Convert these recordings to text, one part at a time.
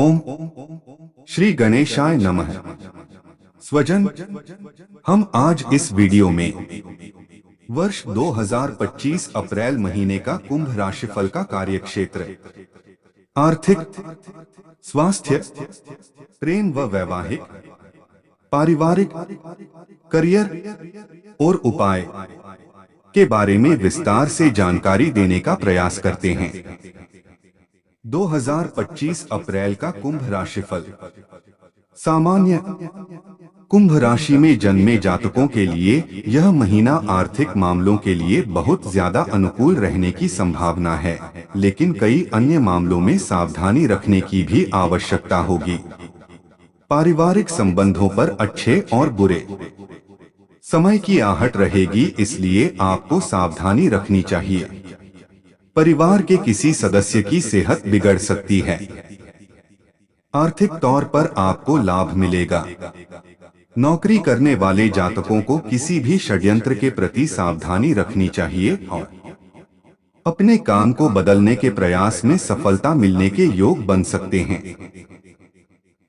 ओम श्री गणेशाय नमः। स्वजन, हम आज इस वीडियो में वर्ष 2025 अप्रैल महीने का कुंभ राशिफल का कार्यक्षेत्र, आर्थिक, स्वास्थ्य, प्रेम व वैवाहिक, पारिवारिक, करियर और उपाय के बारे में विस्तार से जानकारी देने का प्रयास करते हैं। 2025 अप्रैल का कुंभ राशिफल। सामान्य कुंभ राशि में जन्मे जातकों के लिए यह महीना आर्थिक मामलों के लिए बहुत ज्यादा अनुकूल रहने की संभावना है, लेकिन कई अन्य मामलों में सावधानी रखने की भी आवश्यकता होगी। पारिवारिक संबंधों पर अच्छे और बुरे समय की आहट रहेगी, इसलिए आपको सावधानी रखनी चाहिए। परिवार के किसी सदस्य की सेहत बिगड़ सकती है। आर्थिक तौर पर आपको लाभ मिलेगा। नौकरी करने वाले जातकों को किसी भी षड्यंत्र के प्रति सावधानी रखनी चाहिए और अपने काम को बदलने के प्रयास में सफलता मिलने के योग बन सकते हैं।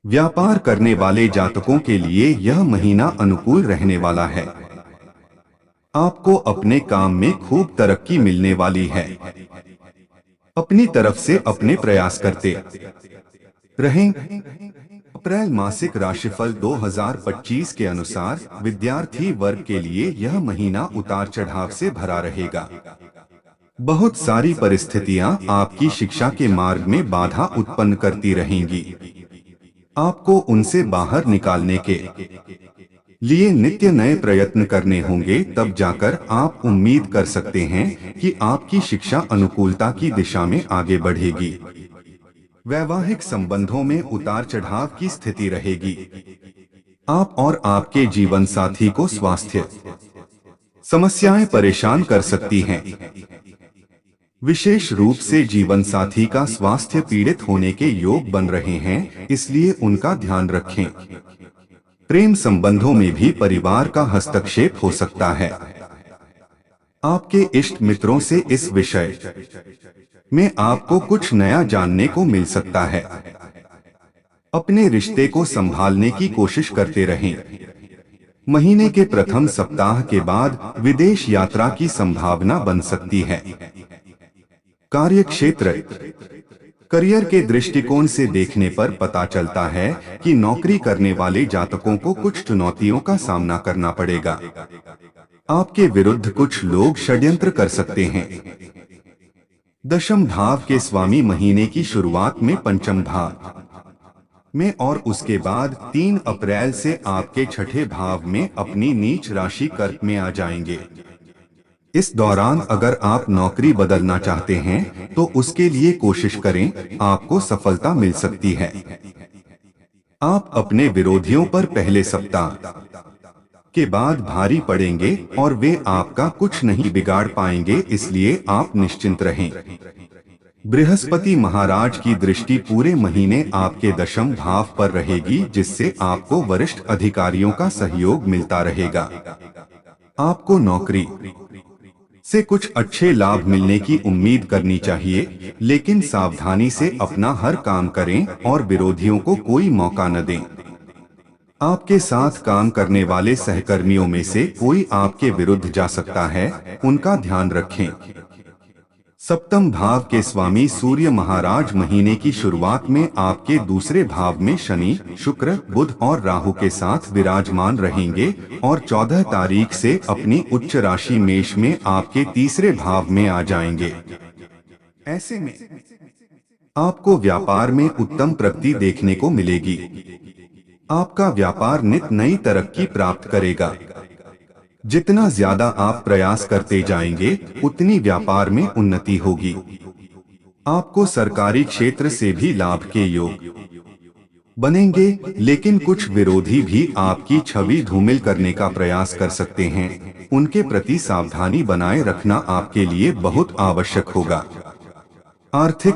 व्यापार करने वाले जातकों के लिए यह महीना अनुकूल रहने वाला है। आपको अपने काम में खूब तरक्की मिलने वाली है। अपनी तरफ से अपने प्रयास करते रहें। अप्रैल मासिक राशिफल 2025 के अनुसार विद्यार्थी वर्ग के लिए यह महीना उतार चढ़ाव से भरा रहेगा। बहुत सारी परिस्थितियां आपकी शिक्षा के मार्ग में बाधा उत्पन्न करती रहेंगी। आपको उनसे बाहर निकालने के लिए नित्य नए प्रयत्न करने होंगे, तब जाकर आप उम्मीद कर सकते हैं कि आपकी शिक्षा अनुकूलता की दिशा में आगे बढ़ेगी। वैवाहिक संबंधों में उतार चढ़ाव की स्थिति रहेगी। आप और आपके जीवन साथी को स्वास्थ्य समस्याएं परेशान कर सकती हैं। विशेष रूप से जीवन साथी का स्वास्थ्य पीड़ित होने के योग बन रहे हैं, इसलिए उनका ध्यान रखें। प्रेम संबंधों में भी परिवार का हस्तक्षेप हो सकता है। आपके इष्ट मित्रों से इस विषय में आपको कुछ नया जानने को मिल सकता है। अपने रिश्ते को संभालने की कोशिश करते रहें। महीने के प्रथम सप्ताह के बाद विदेश यात्रा की संभावना बन सकती है। कार्यक्षेत्र, करियर के दृष्टिकोण से देखने पर पता चलता है कि नौकरी करने वाले जातकों को कुछ चुनौतियों का सामना करना पड़ेगा। आपके विरुद्ध कुछ लोग षड्यंत्र कर सकते हैं। दशम भाव के स्वामी महीने की शुरुआत में पंचम भाव में और उसके बाद 3 अप्रैल से आपके छठे भाव में अपनी नीच राशि कर्क में आ जाएंगे। इस दौरान अगर आप नौकरी बदलना चाहते हैं तो उसके लिए कोशिश करें, आपको सफलता मिल सकती है। आप अपने विरोधियों पर पहले सप्ताह के बाद भारी पड़ेंगे और वे आपका कुछ नहीं बिगाड़ पाएंगे, इसलिए आप निश्चिंत रहें। बृहस्पति महाराज की दृष्टि पूरे महीने आपके दशम भाव पर रहेगी, जिससे आपको वरिष्ठ अधिकारियों का सहयोग मिलता रहेगा। आपको नौकरी से कुछ अच्छे लाभ मिलने की उम्मीद करनी चाहिए, लेकिन सावधानी से अपना हर काम करें और विरोधियों को कोई मौका न दें। आपके साथ काम करने वाले सहकर्मियों में से कोई आपके विरुद्ध जा सकता है, उनका ध्यान रखें। सप्तम भाव के स्वामी सूर्य महाराज महीने की शुरुआत में आपके दूसरे भाव में शनि, शुक्र, बुध और राहु के साथ विराजमान रहेंगे और 14 तारीख से अपनी उच्च राशि मेष में आपके तीसरे भाव में आ जाएंगे। ऐसे में आपको व्यापार में उत्तम प्रगति देखने को मिलेगी। आपका व्यापार नित नई तरक्की प्राप्त करेगा। जितना ज्यादा आप प्रयास करते जाएंगे, उतनी व्यापार में उन्नति होगी। आपको सरकारी क्षेत्र से भी लाभ के योग बनेंगे, लेकिन कुछ विरोधी भी आपकी छवि धूमिल करने का प्रयास कर सकते हैं। उनके प्रति सावधानी बनाए रखना आपके लिए बहुत आवश्यक होगा। आर्थिक,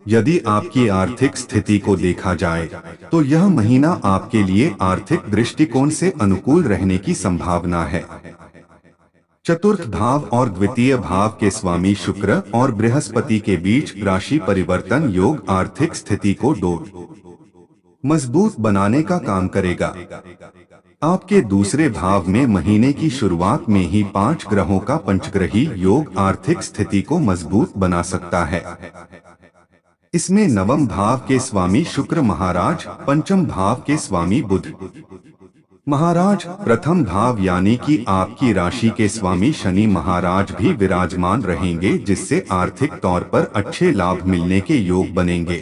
यदि आपकी आर्थिक स्थिति को देखा जाए तो यह महीना आपके लिए आर्थिक दृष्टिकोण से अनुकूल रहने की संभावना है। चतुर्थ भाव और द्वितीय भाव के स्वामी शुक्र और बृहस्पति के बीच राशि परिवर्तन योग आर्थिक स्थिति को मजबूत बनाने का काम करेगा। आपके दूसरे भाव में महीने की शुरुआत में ही 5 ग्रहों का पंचग्रही योग आर्थिक स्थिति को मजबूत बना सकता है। इसमें नवम भाव के स्वामी शुक्र महाराज, पंचम भाव के स्वामी बुध महाराज, प्रथम भाव यानी कि आपकी राशि के स्वामी शनि महाराज भी विराजमान रहेंगे, जिससे आर्थिक तौर पर अच्छे लाभ मिलने के योग बनेंगे।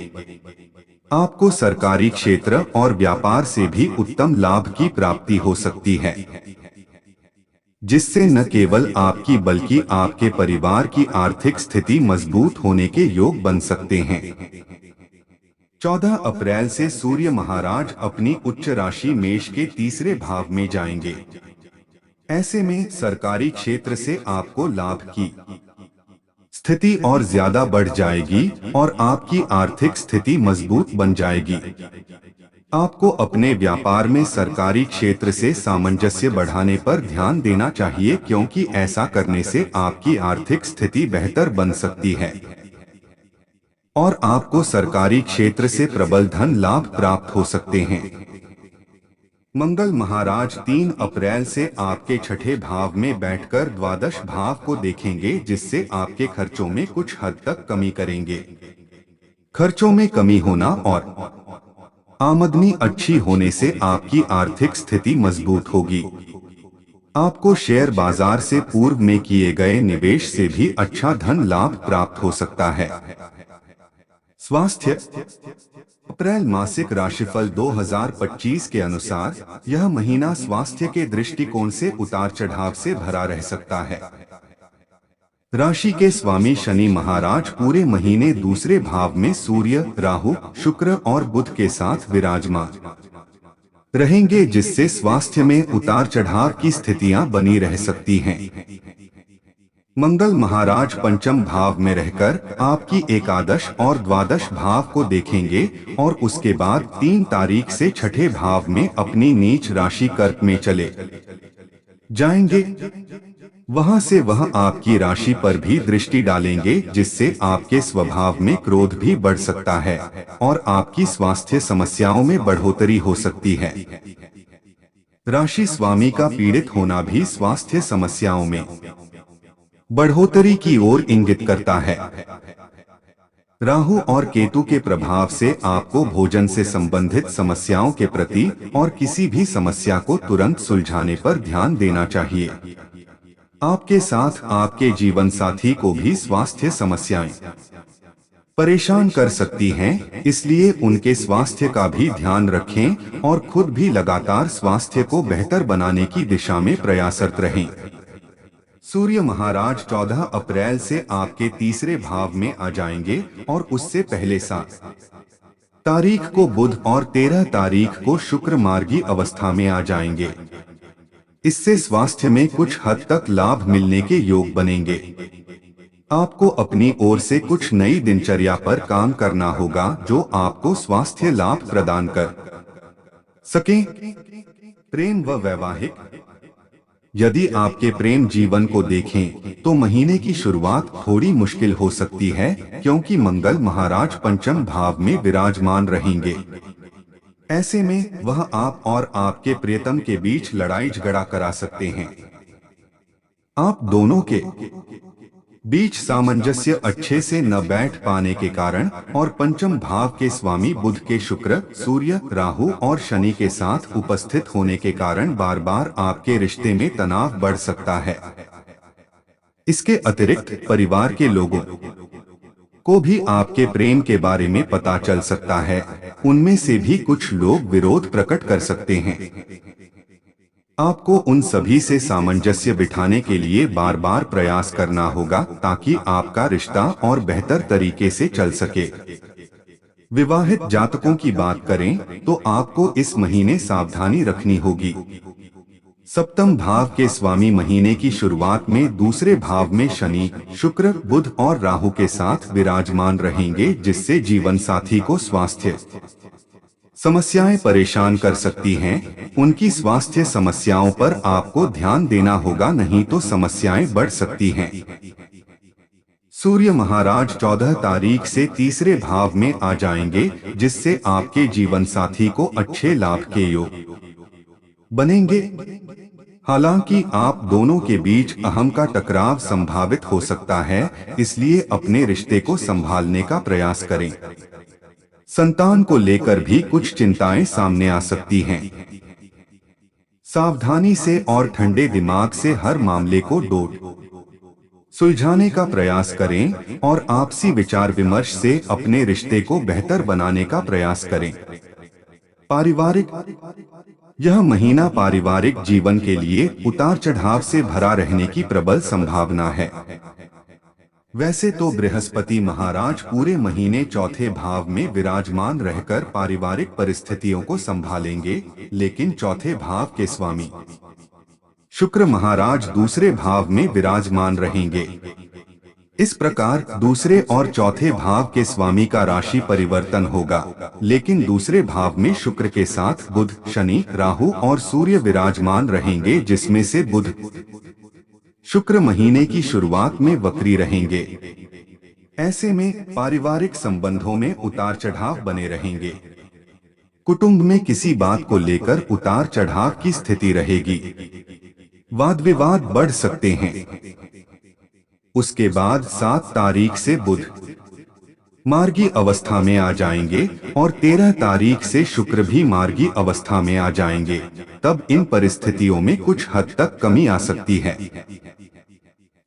आपको सरकारी क्षेत्र और व्यापार से भी उत्तम लाभ की प्राप्ति हो सकती है, जिससे न केवल आपकी बल्कि आपके परिवार की आर्थिक स्थिति मजबूत होने के योग बन सकते हैं। 14 अप्रैल से सूर्य महाराज अपनी उच्च राशि मेष के तीसरे भाव में जाएंगे। ऐसे में सरकारी क्षेत्र से आपको लाभ की स्थिति और ज्यादा बढ़ जाएगी और आपकी आर्थिक स्थिति मजबूत बन जाएगी। आपको अपने व्यापार में सरकारी क्षेत्र से सामंजस्य बढ़ाने पर ध्यान देना चाहिए, क्योंकि ऐसा करने से आपकी आर्थिक स्थिति बेहतर बन सकती है और आपको सरकारी क्षेत्र से प्रबल धन लाभ प्राप्त हो सकते हैं। मंगल महाराज 3 अप्रैल से आपके छठे भाव में बैठकर द्वादश भाव को देखेंगे, जिससे आपके खर्चों में कुछ हद तक कमी करेंगे। खर्चों में कमी होना और आमदनी अच्छी होने से आपकी आर्थिक स्थिति मजबूत होगी। आपको शेयर बाजार से पूर्व में किए गए निवेश से भी अच्छा धन लाभ प्राप्त हो सकता है। स्वास्थ्य। अप्रैल मासिक राशिफल 2025 के अनुसार यह महीना स्वास्थ्य के दृष्टिकोण से उतार चढ़ाव से भरा रह सकता है। राशि के स्वामी शनि महाराज पूरे महीने दूसरे भाव में सूर्य, राहु, शुक्र और बुध के साथ विराजमान रहेंगे, जिससे स्वास्थ्य में उतार चढ़ाव की स्थितियां बनी रह सकती हैं। मंगल महाराज पंचम भाव में रहकर आपकी एकादश और द्वादश भाव को देखेंगे और उसके बाद 3 तारीख से छठे भाव में अपनी नीच राशि कर्क में चले जाएंगे। वहां से वह आपकी राशि पर भी दृष्टि डालेंगे, जिससे आपके स्वभाव में क्रोध भी बढ़ सकता है और आपकी स्वास्थ्य समस्याओं में बढ़ोतरी हो सकती है। राशि स्वामी का पीड़ित होना भी स्वास्थ्य समस्याओं में बढ़ोतरी की ओर इंगित करता है। राहु और केतु के प्रभाव से आपको भोजन से संबंधित समस्याओं के प्रति और किसी भी समस्या को तुरंत सुलझाने पर ध्यान देना चाहिए। आपके साथ आपके जीवन साथी को भी स्वास्थ्य समस्याएं परेशान कर सकती हैं, इसलिए उनके स्वास्थ्य का भी ध्यान रखें और खुद भी लगातार स्वास्थ्य को बेहतर बनाने की दिशा में प्रयासरत रहें। सूर्य महाराज 14 अप्रैल से आपके तीसरे भाव में आ जाएंगे और उससे पहले 7 तारीख को बुध और 13 तारीख को शुक्र मार्गी अवस्था में आ जाएंगे। इससे स्वास्थ्य में कुछ हद तक लाभ मिलने के योग बनेंगे। आपको अपनी ओर से कुछ नई दिनचर्या पर काम करना होगा, जो आपको स्वास्थ्य लाभ प्रदान कर सके। प्रेम व वैवाहिक। यदि आपके प्रेम जीवन को देखें तो महीने की शुरुआत थोड़ी मुश्किल हो सकती है, क्योंकि मंगल महाराज पंचम भाव में विराजमान रहेंगे। ऐसे में वह आप और आपके प्रियतम के बीच लड़ाई झगड़ा करा सकते हैं। आप दोनों के बीच सामंजस्य अच्छे से न बैठ पाने के कारण और पंचम भाव के स्वामी बुध के शुक्र, सूर्य, राहु और शनि के साथ उपस्थित होने के कारण बार बार आपके रिश्ते में तनाव बढ़ सकता है। इसके अतिरिक्त परिवार के लोगों को भी आपके प्रेम के बारे में पता चल सकता है। उनमें से भी कुछ लोग विरोध प्रकट कर सकते हैं। आपको उन सभी से सामंजस्य बिठाने के लिए बार बार प्रयास करना होगा, ताकि आपका रिश्ता और बेहतर तरीके से चल सके। विवाहित जातकों की बात करें तो आपको इस महीने सावधानी रखनी होगी। सप्तम भाव के स्वामी महीने की शुरुआत में दूसरे भाव में शनि, शुक्र, बुध और राहु के साथ विराजमान रहेंगे, जिससे जीवन साथी को स्वास्थ्य समस्याएं परेशान कर सकती हैं, उनकी स्वास्थ्य समस्याओं पर आपको ध्यान देना होगा, नहीं तो समस्याएं बढ़ सकती हैं। सूर्य महाराज 14 तारीख से तीसरे भाव में आ जाएंगे, जिससे आपके जीवन साथी को अच्छे लाभ के योग बनेंगे। हालांकि आप दोनों के बीच अहम का टकराव संभावित हो सकता है, इसलिए अपने रिश्ते को संभालने का प्रयास करें। संतान को लेकर भी कुछ चिंताएं सामने आ सकती हैं। सावधानी से और ठंडे दिमाग से हर मामले को सुलझाने का प्रयास करें और आपसी विचार विमर्श से अपने रिश्ते को बेहतर बनाने का प्रयास करें। पारिवारिक, यह महीना पारिवारिक जीवन के लिए उतार चढ़ाव से भरा रहने की प्रबल संभावना है। वैसे तो बृहस्पति महाराज पूरे महीने चौथे भाव में विराजमान रहकर पारिवारिक परिस्थितियों को संभालेंगे, लेकिन चौथे भाव के स्वामी शुक्र महाराज दूसरे भाव में विराजमान रहेंगे। इस प्रकार दूसरे और चौथे भाव के स्वामी का राशि परिवर्तन होगा, लेकिन दूसरे भाव में शुक्र के साथ बुध, शनि, राहु और सूर्य विराजमान रहेंगे, जिसमें से बुध शुक्र महीने की शुरुआत में वक्री रहेंगे। ऐसे में पारिवारिक संबंधों में उतार चढ़ाव बने रहेंगे। कुटुंब में किसी बात को लेकर उतार चढ़ाव की स्थिति रहेगी। वाद विवाद बढ़ सकते हैं। उसके बाद 7 तारीख से बुध मार्गी अवस्था में आ जाएंगे और 13 तारीख से शुक्र भी मार्गी अवस्था में आ जाएंगे। तब इन परिस्थितियों में कुछ हद तक कमी आ सकती है।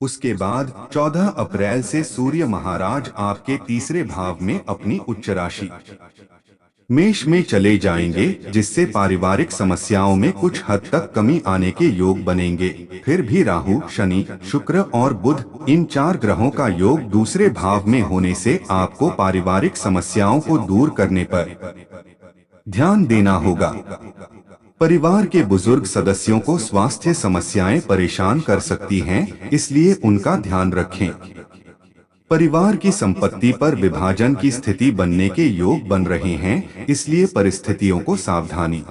उसके बाद 14 अप्रैल से सूर्य महाराज आपके तीसरे भाव में अपनी उच्च राशि मेष में चले जाएंगे, जिससे पारिवारिक समस्याओं में कुछ हद तक कमी आने के योग बनेंगे। फिर भी राहु, शनि, शुक्र और बुध, इन 4 ग्रहों का योग दूसरे भाव में होने से आपको पारिवारिक समस्याओं को दूर करने पर ध्यान देना होगा। परिवार के बुजुर्ग सदस्यों को स्वास्थ्य समस्याएं परेशान कर सकती हैं, इसलिए उनका ध्यान रखें। परिवार की संपत्ति पर विभाजन की स्थिति बनने के योग बन रहे हैं, इसलिए परिस्थितियों को सावधानी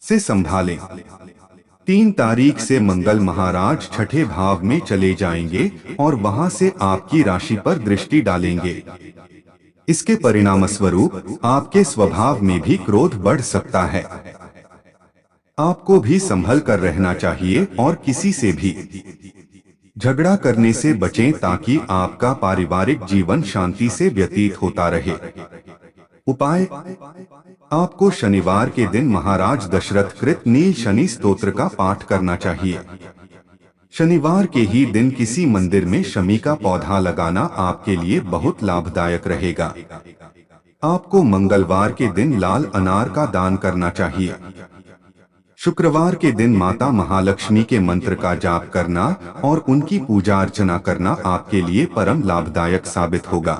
से संभालें। 3 तारीख से मंगल महाराज छठे भाव में चले जाएंगे और वहां से आपकी राशि पर दृष्टि डालेंगे। इसके परिणामस्वरूप आपके स्वभाव में भी क्रोध बढ़ सकता है। आपको भी संभल कर रहना चाहिए और किसी से भी झगड़ा करने से बचें, ताकि आपका पारिवारिक जीवन शांति से व्यतीत होता रहे। उपाय, आपको शनिवार के दिन महाराज दशरथ कृत नील शनि स्तोत्र का पाठ करना चाहिए। शनिवार के ही दिन किसी मंदिर में शमी का पौधा लगाना आपके लिए बहुत लाभदायक रहेगा। आपको मंगलवार के दिन लाल अनार का दान करना चाहिए। शुक्रवार के दिन माता महालक्ष्मी के मंत्र का जाप करना और उनकी पूजा अर्चना करना आपके लिए परम लाभदायक साबित होगा।